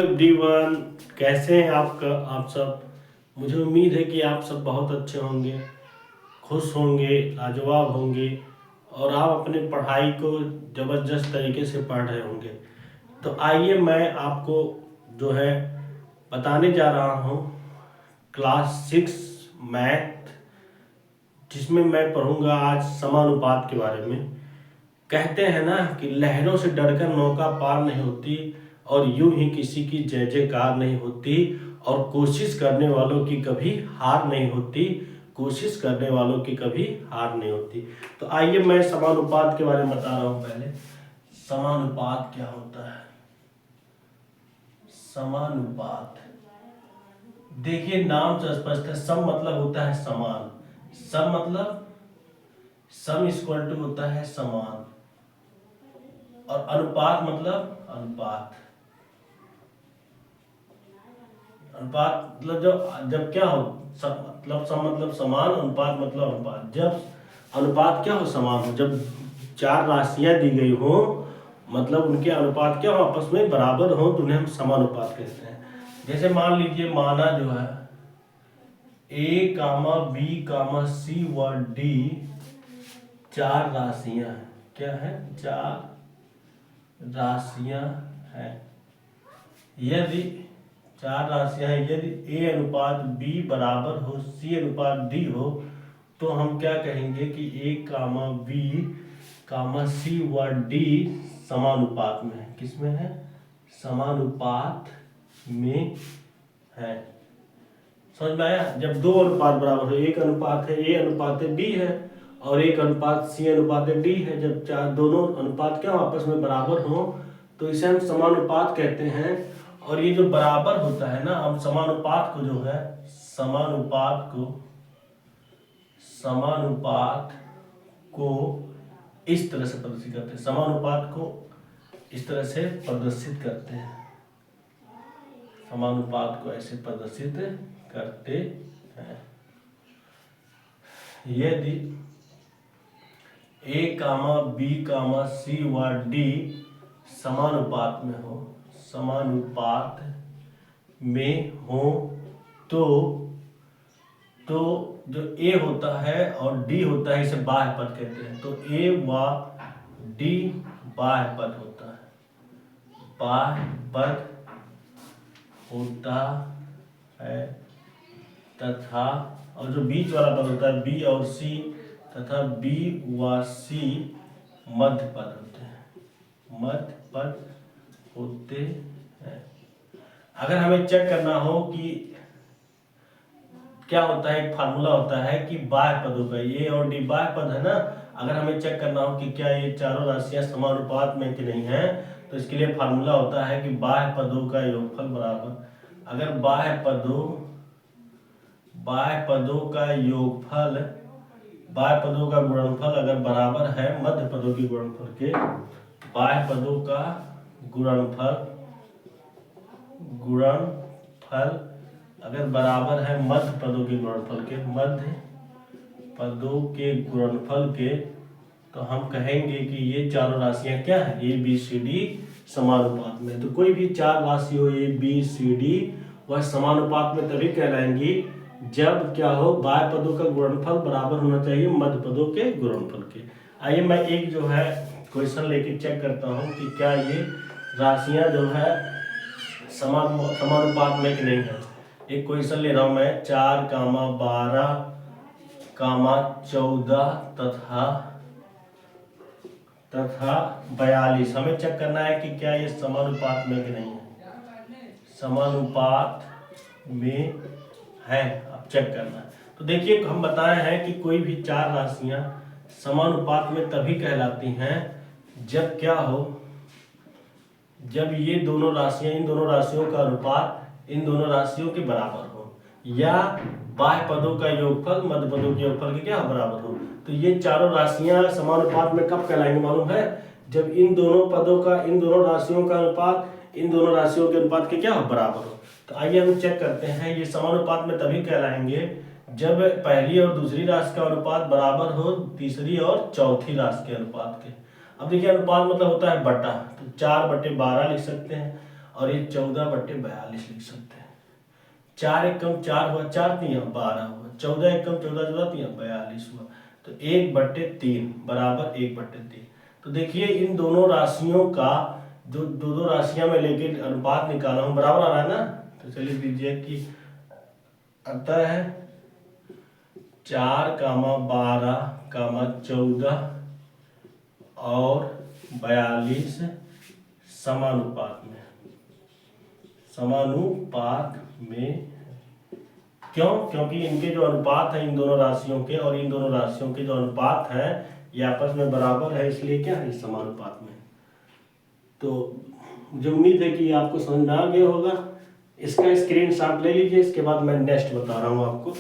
Everyone, कैसे हैं आप सब। मुझे उम्मीद है कि आप सब बहुत अच्छे होंगे, खुश होंगे, लाजवाब होंगे और आप अपनी पढ़ाई को ज़बरदस्त तरीके से पढ़ रहे होंगे। तो आइए मैं आपको जो है बताने जा रहा हूँ क्लास 6 मैथ, जिसमें मैं पढ़ूंगा आज समानुपात के बारे में। कहते हैं ना कि लहरों से डरकर नौका पार नहीं होती और यूं ही किसी की जय जयकार नहीं होती और कोशिश करने वालों की कभी हार नहीं होती। कोशिश करने वालों की कभी हार नहीं होती। तो आइए मैं समानुपात के बारे में बता रहा हूं। पहले समानुपात क्या होता है। समानुपात, देखिए नाम से स्पष्ट है। सम मतलब होता है समान। सम मतलब सम इक्वल टू होता है समान, और अनुपात मतलब अनुपात। अनुपात मतलब जब क्या हो, मतलब सम मतलब समान, अनुपात मतलब अनुपात। जब अनुपात क्या हो, समान हो। जब चार राशियां दी गई हो, मतलब उनके अनुपात क्या हो, आपस में बराबर हो, तो उन्हें हम समानुपात कहते हैं। जैसे मान लीजिए, माना जो है ए कामा बी कामा सी व डी चार राशियां हैं। क्या है? चार राशियां हैं। यदि चार राशियां हैं, यदि ए अनुपात बी बराबर हो सी अनुपात डी हो, तो हम क्या कहेंगे कि ए कामा बी कामा सी व डी समानुपात में है। किसमें है? समानुपात में है। समझ में आया? जब दो अनुपात बराबर हो, एक अनुपात है ए अनुपात बी है और एक अनुपात सी अनुपात डी है, जब चार दोनों अनुपात क्या आपस में बराबर हो, तो इसे हम समानुपात कहते हैं। और ये जो बराबर होता है ना, हम समानुपात को जो है समानुपात को इस तरह से प्रदर्शित करते हैं। समानुपात को इस तरह से प्रदर्शित करते हैं। समानुपात को ऐसे प्रदर्शित करते हैं। यदि ए कामा बी कामा सी व डी समानुपात में हो, समानुपात में हो, तो जो ए होता है और डी होता है, इसे बाह्य पद कहते हैं। तो ए व डी बाह्य पद होता है। बाह्य पद होता है तथा, और जो बीच वाला पद होता है बी और सी, तथा बी व सी मध्य पद होते हैं। मध्य पद होते हैं। अगर हमें चेक करना हो कि क्या होता है, एक फार्मूला होता है कि बाह्य पदों का, ए और डी बाह्य पद है ना। अगर हमें चेक करना हो कि क्या ये चारों राशियां समानुपात में कि नहीं है, तो इसके लिए फार्मूला होता है कि बाह्य पदों का योगफल बराबर, अगर बाह्य पदों का योगफल, बाह्य पदों का गुणनफल अगर बराबर है मध्य पदों के गुणनफल के, बाह्य पदों का गुणनफल अगर बराबर है मध्य पदों के गुणनफल के, मध्य पदों के गुणनफल के, तो हम कहेंगे कि ये चारों राशियां क्या है, ए बी सी डी समानुपात में। तो कोई भी चार राशि हो ए बी सी डी, वह समानुपात में तभी कहलाएंगी जब क्या हो, बाह्य पदों का गुणनफल बराबर होना चाहिए मध्य पदों के गुणनफल के। आइए मैं एक जो है क्वेश्चन लेके चेक करता हूँ कि क्या ये राशियां जो है समानुपात में कि नहीं है। एक क्वेश्चन ले रहा हूं मैं, 4 कामा 12 कामा 14 तथा 42। हमें चेक करना है कि क्या ये समानुपात में कि नहीं है। समानुपात में है, अब चेक करना है। तो देखिए, हम बताए हैं कि कोई भी चार राशियां समानुपात में तभी कहलाती हैं जब क्या हो, जब ये दोनों राशियां, इन दोनों राशियों का अनुपात इन दोनों राशियों के बराबर हो, या बाह्य पदों का योगफल मध्य पदों के योगफल के क्या बराबर हो। तो ये चारों राशियां समानुपात में कब कहलाएंगे मालूम है? जब इन दोनों पदों का, इन दोनों राशियों का अनुपात इन दोनों राशियों के अनुपात के क्या बराबर हो। तो आइए हम चेक करते हैं, ये समानुपात में तभी कहलाएंगे जब पहली और दूसरी राशि का अनुपात बराबर हो तीसरी और चौथी राशि के अनुपात के। अब देखिए, अनुपात मतलब होता है बटा, तो 4/12 लिख सकते हैं। और ये 14/42 लिख सकते हैं। 4 एकम 4 हुआ, 4 3 12 हुआ, 14 एकम 14 14 3 42 हुआ, तो 1/3 बराबर 1/3। तो देखिए इन दोनों राशियों का जो दो राशियां में लेके अनुपात निकाला हूँ, बराबर आ रहा है ना। तो चलिए दीजिए कि आता है 4, 12, 14 और 42 समानुपात में। क्यों? क्योंकि इनके जो अनुपात है इन दोनों राशियों के और इन दोनों राशियों के जो अनुपात है ये आपस में बराबर है, इसलिए क्या है समानुपात में। तो मुझे उम्मीद है कि आपको समझ में आ गया होगा। इसका स्क्रीनशॉट ले लीजिए, इसके बाद मैं नेक्स्ट बता रहा हूं आपको।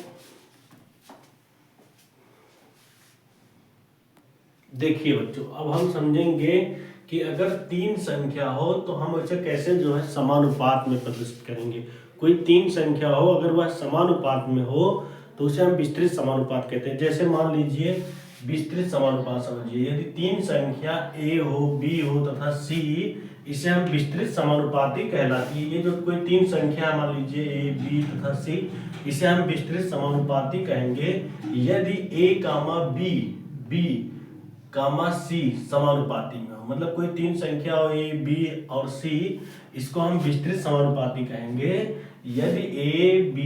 देखिए बच्चों, अब हम समझेंगे कि अगर 3 संख्या हो तो हम इसे कैसे जो है समानुपात में प्रदर्शित करेंगे। कोई 3 संख्या हो, अगर वह समानुपात में हो तो उसे हम विस्तृत समानुपात कहते हैं। जैसे मान लीजिए विस्तृत समानुपात समझिए, यदि 3 संख्या a हो, b हो तथा c, इसे हम विस्तृत समानुपाती कहलाती है। ये जो कोई 3 संख्या मान लीजिए a, b तथा c, इसे हम विस्तृत समानुपाती कहेंगे यदि a, b, b, c समानुपाती में हो। मतलब कोई 3 संख्या हो a, b और c, इसको हम विस्तृत समानुपाती कहेंगे यदि a, b,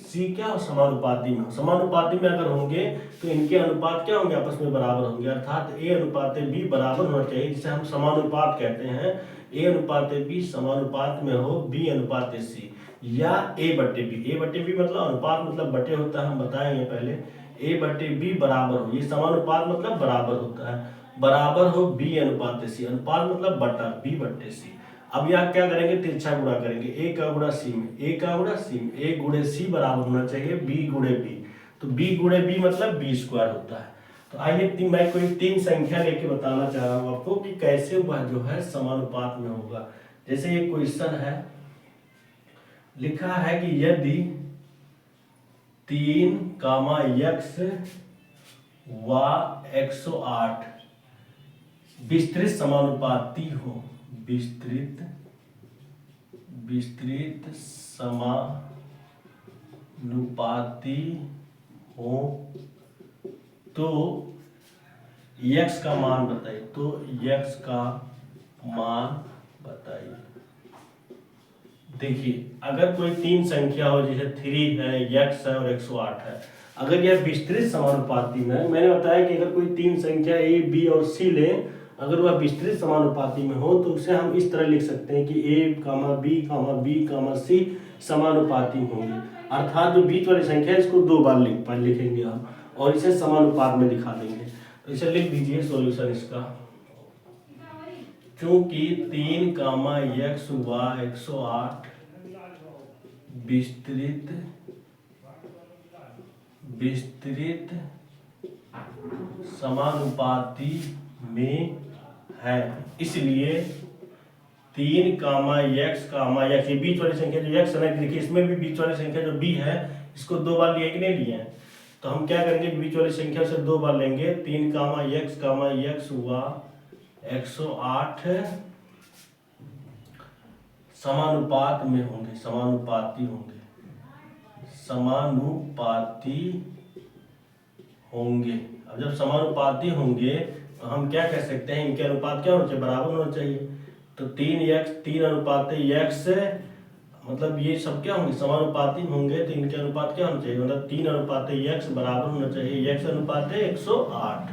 c क्या हो समानुपाती में हो। समानुपाती में अगर होंगे तो इनके अनुपात क्या होंगे, आपस में बराबर होंगे, अर्थात a अनुपात b बराबर होना चाहिए, जिसे हम समानुपात कहते हैं। a अनुपात b समानुपात में हो b अनुपात c, या a/b मतलब अनुपात मतलब बटे होता है, हम बताएंगे पहले। a/b बराबर हो, ये समानुपात मतलब बराबर होता है, बराबर हो b अनुपात c, अनुपात मतलब बटा b/c। अब यहाँ क्या करेंगे, तिरछा गुणा करेंगे, a का गुणा c में, a का गुणा c में, a गुणे c बराबर होना चाहिए b गुणे b। तो b गुणे b मतलब b² होता है। तो आइए मैं कोई 3 संख्या लेके बताना चाह रहा हूँ आपको कि कैसे वह जो है समानुपात में होगा। जैसे ये क्वेश्चन है, लिखा है कि यदि 3, x व 108 विस्तृत समानुपाती हो, विस्तृत समानुपाती हो तो x का मान बताइए। तो x का मान बताइए। देखिए अगर कोई 3 संख्या हो, जैसे 3 है, x है और 108 है, अगर यह विस्तृत समानुपाती में, मैंने बताया कि अगर कोई 3 संख्या a, b और c ले, अगर वह विस्तृत समानुपाती में हो तो उसे हम इस तरह लिख सकते हैं कि a, b, c समानुपाती होंगे। अर्थात जो बीच वाली संख्या है इसको 2 बार लिखेंगे हम और इसे समानुपात में दिखा देंगे। तो इसे लिख दीजिए सॉल्यूशन इसका। चूंकि 3, x व 108 विस्तृत समानुपाती में है, इसलिए 3, x, ये बीच वाली संख्या जो x है, देखिए इसमें भी बीच वाली संख्या जो b है इसको 2 बार लिए कि नहीं लिए हैं। तो हम क्या करेंगे, बीच वाली संख्या से 2 बार लेंगे। 3, x व 108 समानुपात में होंगे, समानुपाती होंगे। अब जब समानुपाती होंगे तो हम क्या कह सकते हैं, इनके अनुपात क्या होना चाहिए, बराबर होना चाहिए। तो 3 अनुपात x, मतलब ये सब क्या होंगे, समानुपाती होंगे, तो इनके अनुपात क्या होना चाहिए, मतलब 3 अनुपात x बराबर होना चाहिए x अनुपात 108।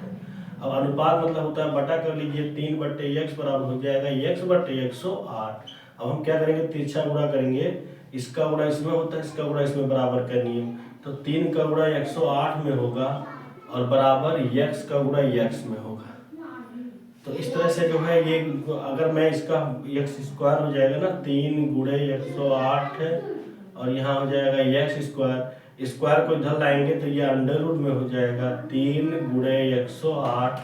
अब अनुपात मतलब होता है बटा कर लीजिए, 3/x बराबर हो जाएगा x/108। अब हम क्या करेंगे, तिरछा गुणा करेंगे, इसका गुणा इसमें होता है, इसका गुणा इसमें बराबर का नियम। तो 3 का गुणा 108 में होगा और बराबर x का गुणा x में होगा। तो इस तरह से जो है ये, अगर मैं इसका x² हो जाएगा ना, 3 गुणे 108 और यहाँ हो जाएगा x², स्क्वायर को इधर लाएंगे तो ये अंडर रूट में हो जाएगा, 3 गुणे 108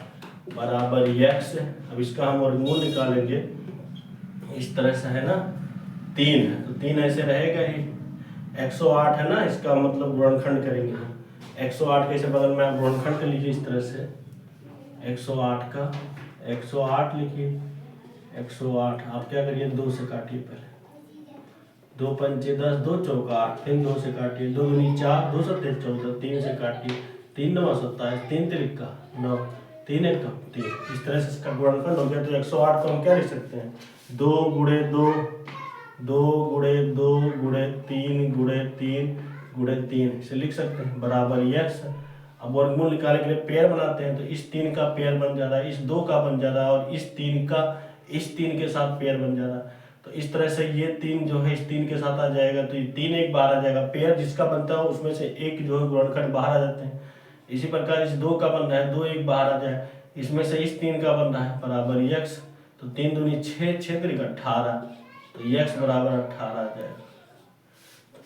बराबर x। अब इसका हम वर्गमूल निकालेंगे, इस तरह से है ना, 3 है तो 3 ऐसे रहेगा ही, 108 है ना, इसका मतलब गुणनखंड करेंगे हम। 108 कैसे बगल में आप गुणनखंड कर लीजिए, इस तरह से 108 का 108 लिखिए, 108। आप क्या करिए, 2 से काटिए पहले, 2 पंचे 10, 2 चौका 8, फिर 2 से काटिए, 2 दूनी 4, 2 सत्ते 14, 3 से काटिए, 3 नवा 27, 3 तिरिका 9, 3 एक 3। इस तरह से इसका गुणनफल हो गया। तो 108 को हम क्या लिख सकते हैं, 2 गुणे 2, 2 गुणे 2 गुणे 3 गुणे 3 गुणे 3 से लिख सकते हैं बराबर x। अब वर्गमूल निकालने के लिए पेयर बनाते हैं, तो इस 3 का पेयर बन जा रहा है, इस 2 का बन जा रहा है, और इस 3 का इस 3 के साथ पेयर बन जा रहा है। तो इस तरह से ये 3 जो है इस 3 के साथ आ जाएगा, तो ये 3 एक बाहर आ जाएगा। पेयर जिसका बनता है उसमें से एक जो है गुणनखंड बाहर आ जाते हैं। इसी प्रकार इस 2 का बन रहा है, 2 एक बाहर आ जाए, इसमें से इस 3 का बन रहा है बराबर x। तो 3 दूनी 6, 6 तिरिका 18, तो x बराबर 18 आ जाएगा।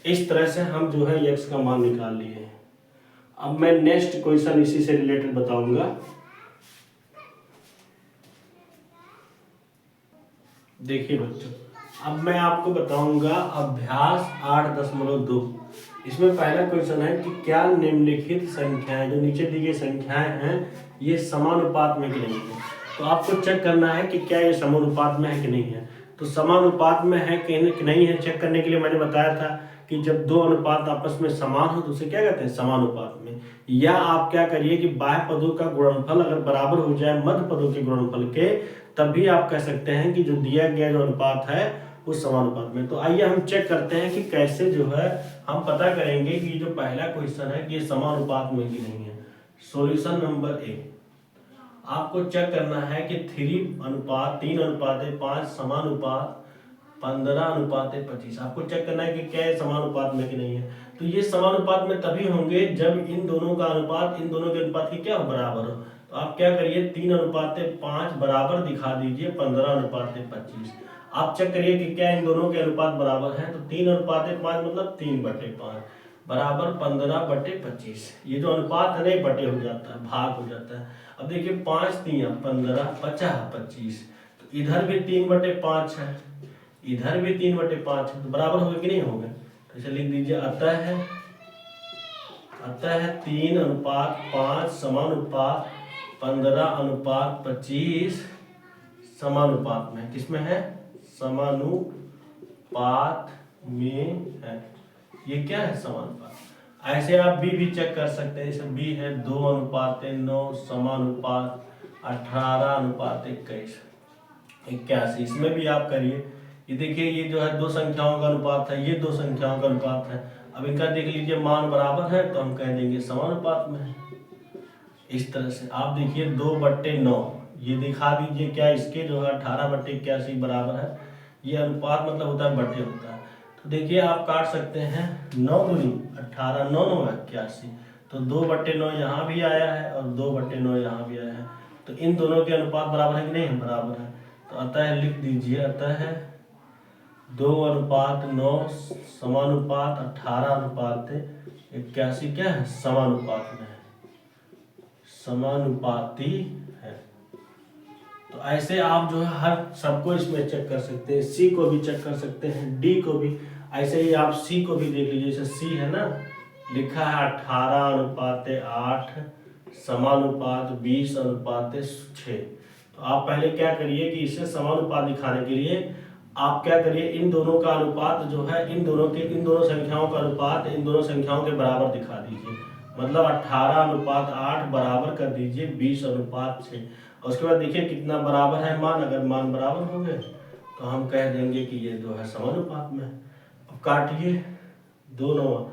इस तरह से हम जो है x का मान निकाल लिए हैं। अब मैं नेक्स्ट क्वेश्चन इसी से रिलेटेड बताऊंगा। देखिए बच्चों, अब मैं आपको बताऊंगा अभ्यास 8.2। इसमें पहला क्वेश्चन है कि क्या निम्नलिखित संख्याएं, जो नीचे दी गई संख्याएं हैं, ये समानुपात में कि नहीं है। तो आपको चेक करना है कि क्या ये समानुपात में है कि नहीं है। तो समानुपात में है कि नहीं है, चेक करने के लिए मैंने बताया था कि जब दो अनुपात आपस में समान हो तो उसे क्या कहते हैं, समानुपात में। या आप क्या करिए कि बाह्य पदों का गुणनफल अगर बराबर हो जाए मध्य पदों के गुणनफल के, तब भी आप कह सकते हैं कि जो दिया गया जो अनुपात है उस समानुपात में। तो आइए हम चेक करते हैं कि कैसे जो है हम पता करेंगे कि जो पहला क्वेश्चन है कि ये समानुपात में कि नहीं है। सॉल्यूशन नंबर ए, आपको चेक करना है कि 3:3:5 समानुपात 15:25। आपको चेक करना है कि क्या ये समानुपात में कि नहीं है। तो ये समानुपात में तभी होंगे जब इन दोनों का अनुपात इन दोनों के अनुपात की क्या हो, बराबर हो। तो आप क्या करिए, 3:5 बराबर दिखा दीजिए 15:25। आप चेक करिए कि क्या इन दोनों के अनुपात बराबर हैं। तो 3:5 मतलब 3/5 बराबर 15/25। ये जो अनुपात है ना बटे हो जाता है, भाग हो जाता है। अब देखिए 5 3 15, 50 25। तो इधर भी 3/5 है, इधर भी 3/5 है, तो बराबर होगा कि नहीं होगा। तो इसे लिख दीजिए अतः 3:5 समानुपात 15:25 समानुपात में, किसमें है, समानुपात में है। ये क्या है, समानुपात। ऐसे आप भी चेक कर सकते हैं। जैसे बी है 2:9 समानुपात 18:21 81। इसमें भी आप करिए। ये देखिए ये जो है दो संख्याओं का अनुपात है, ये दो संख्याओं का अनुपात है। अब इनका देख लीजिए मान बराबर है, तो हम कह देंगे समानुपात में है। इस तरह से आप देखिए 2/9 ये दिखा दीजिए, क्या इसके जो है 18/81 बराबर है। ये अनुपात मतलब होता है बटे होता है। तो देखिए आप काट सकते हैं, 9 दूनी 18, 9 9 81। तो 2/9 यहाँ भी आया है और 2/9 यहाँ भी आया है। तो इन दोनों के अनुपात बराबर है कि नहीं, बराबर है। तो अतः लिख दीजिए, अतः 2:9 समानुपात 18:81 क्या है, समानुपात में है, समानुपाती है। तो ऐसे आप जो है हर सबको इसमें चेक कर सकते हैं। सी को भी चेक कर सकते हैं, डी को भी। ऐसे ही आप सी को भी देख लीजिए। जैसे सी है ना, लिखा है 18:8 समानुपात 20:6। तो आप पहले क्या करिए कि इसे समानुपात दिखाने के लिए आप क्या करिए, इन दोनों का अनुपात जो है इन दोनों संख्याओं का अनुपात इन दोनों संख्याओं के बराबर दिखा दीजिए। मतलब 18:8 बराबर कर दीजिए 20:6। और उसके बाद देखिए कितना बराबर है मान। अगर मान बराबर हो गए तो हम कह देंगे कि ये जो है समानुपात में है। अब काटिए, 2 9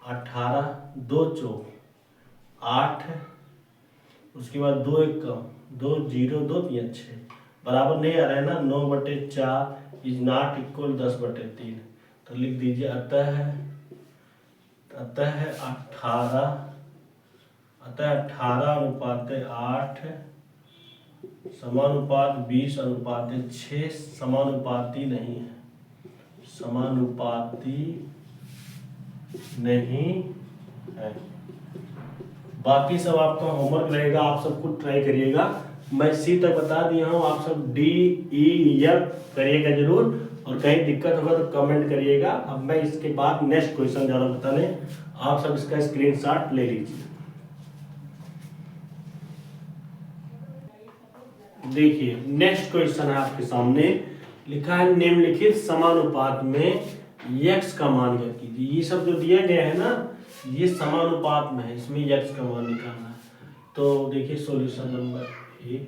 18, 2 4 8, उसके बाद 2 1 कम 2 0 2 3 6 बराबर नहीं आ रहा है ना। 9/4 इज नॉट इक्वल 10/3। तो लिख दीजिए अतः 18:8 समानुपात 20:6 समानुपाती नहीं है, समानुपाती नहीं है। बाकी सब आपका होमवर्क रहेगा, आप सब कुछ ट्राई करिएगा। मैं सी तक बता दिया हूँ, आप सब डी ई एफ करिएगा जरूर। और कहीं दिक्कत होगा तो कमेंट करिएगा। अब मैं इसके बाद नेक्स्ट क्वेश्चन जा रहा हूँ बताने, आप सब इसका स्क्रीनशॉट ले लीजिए। देखिए नेक्स्ट क्वेश्चन है आपके सामने, लिखा है निम्नलिखित समानुपात में x का मान ज्ञात कीजिए। ये सब जो दिया गया है ना, ये समानुपात में है, इसमें x का मान निकालना है। तो देखिए सॉल्यूशन नंबर 1,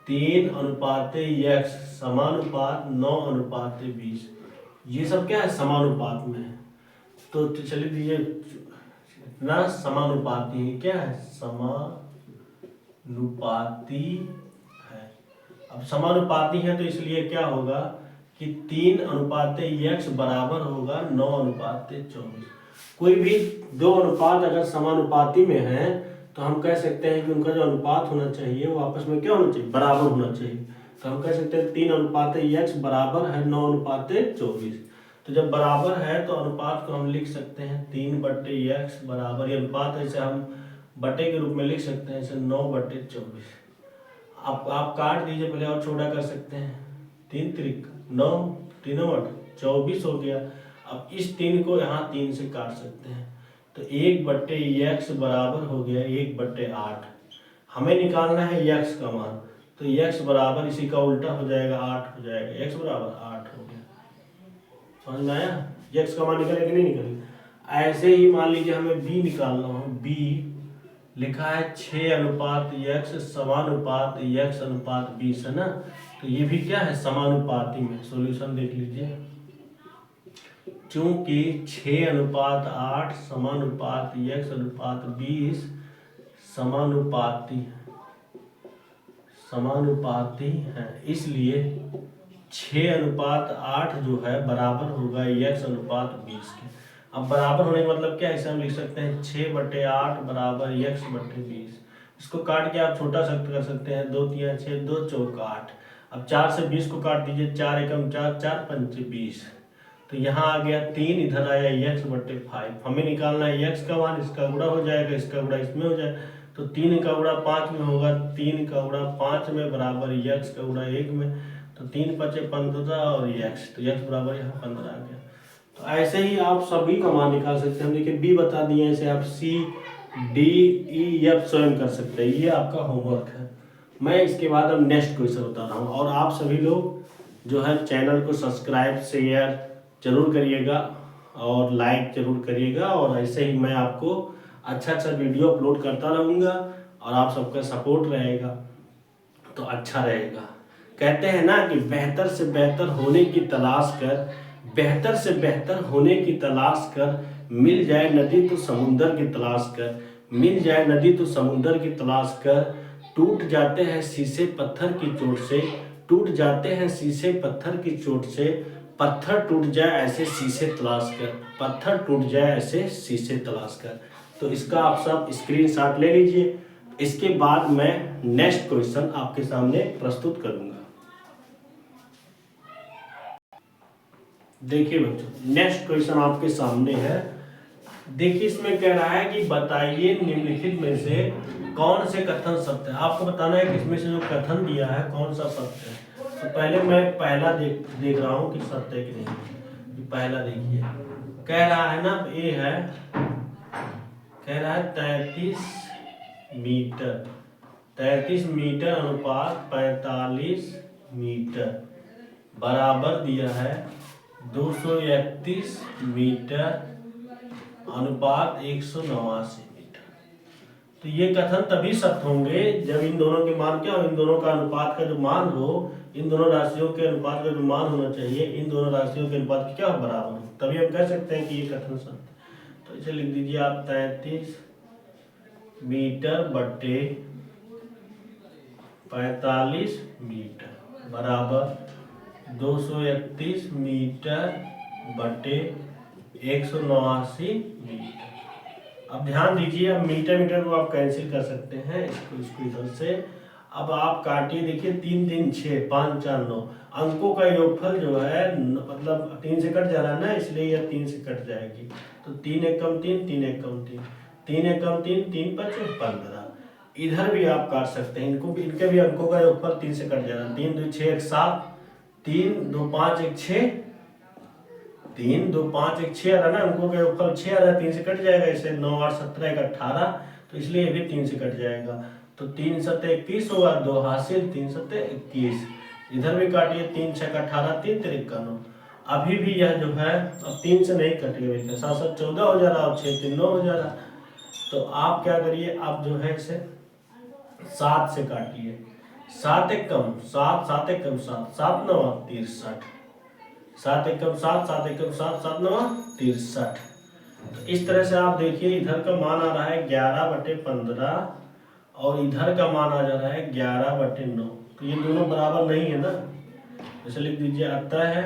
3:x समानुपात 9:20, ये सब क्या है समानुपात में है। तो चलिए दीजिए इतना समानुपाती है, क्या है समानुपाती है। अब समानुपाती है तो इसलिए क्या होगा कि 3:x बराबर होगा 9:24। कोई भी दो अनुपात अगर समानुपाती में है तो हम कह सकते हैं कि उनका जो अनुपात होना चाहिए वो आपस में क्या होना चाहिए, बराबर होना चाहिए। तो हम कह सकते हैं 3:x बराबर है 9:24। तो जब बराबर है तो अनुपात को हम लिख सकते हैं 3/x बराबर, ये अनुपात ऐसे हम बटे के रूप में लिख सकते हैं, ऐसे 9/24। आप काट दीजिए पहले और छोटा कर सकते हैं, 3 त्रिक 9, 3/24 हो गया। अब इस 3 को यहाँ 3 से काट सकते हैं, तो 1/x बराबर हो गया 1/8। हमें निकालना है x का मान, तो x बराबर इसी का उल्टा हो जाएगा 8 हो जाएगा, x बराबर 8 हो गया। समझ में आया, x का मान निकले कि नहीं निकले। ऐसे ही मान लीजिए हमें b निकालना हो, b लिखा है 6:x समानुपात x/20 है ना, तो ये भी क्या है समानुपाती में। सॉल्यूशन देख लीजिए, चूंकि 6:8 समानुपात x/20 समानुपाती है, इसलिए 6:8 जो है बराबर होगा x/20 के। अब बराबर होने का मतलब क्या है, इसे हम लिख सकते हैं 6/8 बराबर x/20। इसको काट के आप छोटा सख्त कर सकते हैं, 2 3 6 2 4 8। अब 4 से 20 को काट दीजिए, 4 एकम 4 4 पंच 20। तो यहाँ आ गया 3, इधर आया x/5। हमें निकालना है x का मान, इसका गुणा हो जाएगा, इसका गुणा इसमें हो जाएगा, तो 3 का गुणा 5 में होगा, 3 का गुणा 5 में बराबर x का गुणा 1 में, तो 3 5 15 और x, तो x बराबर यहाँ 15 आ गया। तो ऐसे ही आप सभी का मान निकाल सकते हैं। हम देखिए b बता दिए, ऐसे आप c d e f स्वयं कर सकते हैं, ये आपका होमवर्क है। मैं इसके बाद अब नेक्स्ट क्वेश्चन बता रहा हूँ, और आप सभी लोग जो है चैनल को सब्सक्राइब शेयर जरूर करिएगा और लाइक जरूर करिएगा, और ऐसे ही मैं आपको अच्छा अच्छा वीडियो अपलोड करता रहूँगा और आप सबका सपोर्ट रहेगा तो अच्छा रहेगा। कहते हैं ना कि बेहतर से बेहतर होने की तलाश कर, बेहतर से बेहतर होने की तलाश कर, मिल जाए नदी तो समुंदर की तलाश कर, मिल जाए नदी तो समुंदर की तलाश कर, टूट जाते हैं शीशे पत्थर की चोट से, टूट जाते हैं शीशे पत्थर की चोट से, पत्थर टूट जाए ऐसे शीशे तलाश कर, पत्थर टूट जाए ऐसे शीशे तलाश कर। तो इसका आप सब स्क्रीनशॉट ले लीजिए। इसके बाद मैं नेक्स्ट क्वेश्चन आपके सामने प्रस्तुत करूंगा। देखिए बच्चों, नेक्स्ट क्वेश्चन आपके सामने है। देखिए इसमें कह रहा है कि बताइए निम्नलिखित में से कौन से कथन सत्य है। आपको बताना है कि इसमें से जो कथन दिया है कौन सा सत्य है। तो पहले मैं पहला देख रहा हूँ कि सत्य है कि नहीं। पहला देखिए, कह रहा है ना, ये है, कह रहा है 33 मीटर अनुपात 45 मीटर बराबर दिया है 231 मीटर अनुपात 189 मीटर। तो ये कथन तभी सत्य होंगे जब इन दोनों के मान क्या हो, इन दोनों का अनुपात का जो मान हो, इन दोनों राशियों के अनुपात का जो मान होना चाहिए, इन दोनों राशियों के अनुपात की क्या हो, बराबर हो, तभी हम कह सकते हैं कि ये कथन सत्य। तो इसे लिख दीजिए आप 33 मीटर बटे 45 मीटर बराबर 231 मीटर बटे 189 मीटर। अब ध्यान दीजिए, अब मीटर मीटर को आप कैंसिल कर सकते हैं, इसको इधर से। अब आप काटिए, देखिए 3 3 6 5 4 9, अंकों का योगफल जो है मतलब 3 से कट जा रहा है ना, इसलिए यह 3 से कट जाएगी। तो 3 एकम 3, 3 एकम 3, 3 एकम 3, 3 5 15। इधर भी आप काट सकते हैं, इनको भी, इनके भी अंकों का योगफल 3 से कट जा रहा है। 3 2 6 1 7, 3 2 5 1 6, 3 2 5 1 6 आ रहा ना, अंकों का योगफल 6 आ रहा है, 3 से कट जाएगा। इसे 9 8 17 1 18, तो इसलिए ये भी 3 से कट जाएगा। तो 3 सत्ते 21 होगा, 2 हासिल 3 सत्ते 21। इधर भी काटिए, 3 छः 18, 3 तिरिक का 9। अभी भी यह जो है अब 3 से नहीं कटेगा भैया, 7 7 14 हो जा रहा और 6 3 9 हो जा रहा। तो आप क्या करिए, आप जो है इसे 7 से काटिए। 7 एक कम 7, 7 एक कम 7, 7 9 63। 7 एक कम 7, 7 एक कम 7, 7 9 63। तो इस तरह से आप देखिए, इधर का मान आ रहा है 11/15 और इधर का मान आ जा रहा है 11/9। तो ये दोनों बराबर नहीं है ना, जैसे लिख दीजिए अतः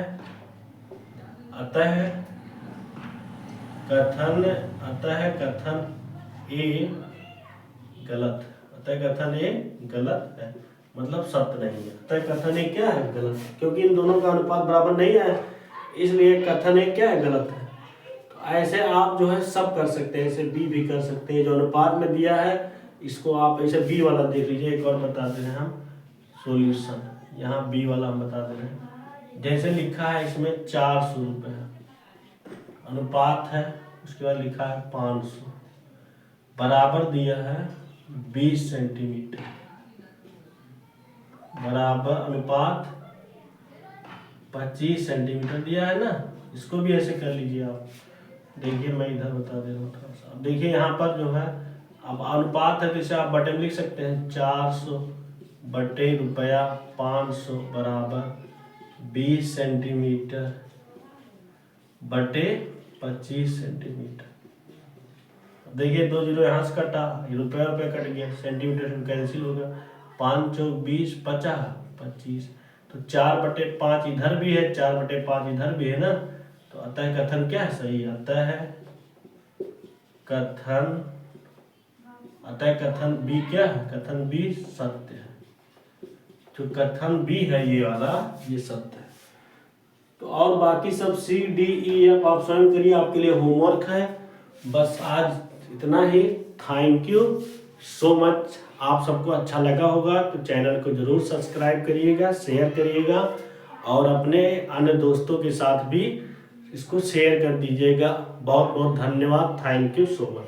कथन ए गलत, अतः कथन ए गलत है, मतलब सत्य नहीं है। अतः कथन ए क्या है, गलत है, क्योंकि इन दोनों का अनुपात बराबर नहीं है, इसलिए कथन ए क्या है, गलत है। तो ऐसे आप जो है सब कर सकते हैं, ऐसे बी भी कर सकते हैं। जो अनुपात में दिया है इसको आप ऐसे बी वाला देख लीजिए। एक और बता दे रहे हैं हम सॉल्यूशन, यहाँ बी वाला हम बता दे रहे हैं। जैसे लिखा है इसमें 400 रुपये अनुपात है, उसके बाद लिखा है 500, बराबर दिया है 20 सेंटीमीटर, बराबर अनुपात 25 सेंटीमीटर दिया है ना। इसको भी ऐसे कर लीजिए आप। देखिए मैं इधर बता दे रहा हूँ थोड़ा सा। देखिए यहाँ पर जो है अब अनुपात है, जैसे आप बटे में लिख सकते हैं 400 बटे रुपया 500 बराबर 20 सेंटीमीटर बटे 25 सेंटीमीटर। देखिए 2 जीरो यहाँ से कटा, रुपया रुपया कट गया, सेंटीमीटर से कैंसिल हो गया। 5 चौक 20, 50 25, तो 4/5 इधर भी है, 4/5 इधर भी है ना। तो अतः कथन क्या है, सही। अतः कथन बी क्या है, कथन बी सत्य है। जो कथन बी है ये वाला, ये सत्य है। तो और बाकी सब सी डी ई एफ आप स्वयं करिए, आपके लिए होमवर्क है। बस आज इतना ही। Thank you so much. आप सबको अच्छा लगा होगा तो चैनल को जरूर सब्सक्राइब करिएगा, शेयर करिएगा और अपने अन्य दोस्तों के साथ भी इसको शेयर कर दीजिएगा। बहुत बहुत धन्यवाद। Thank you so much.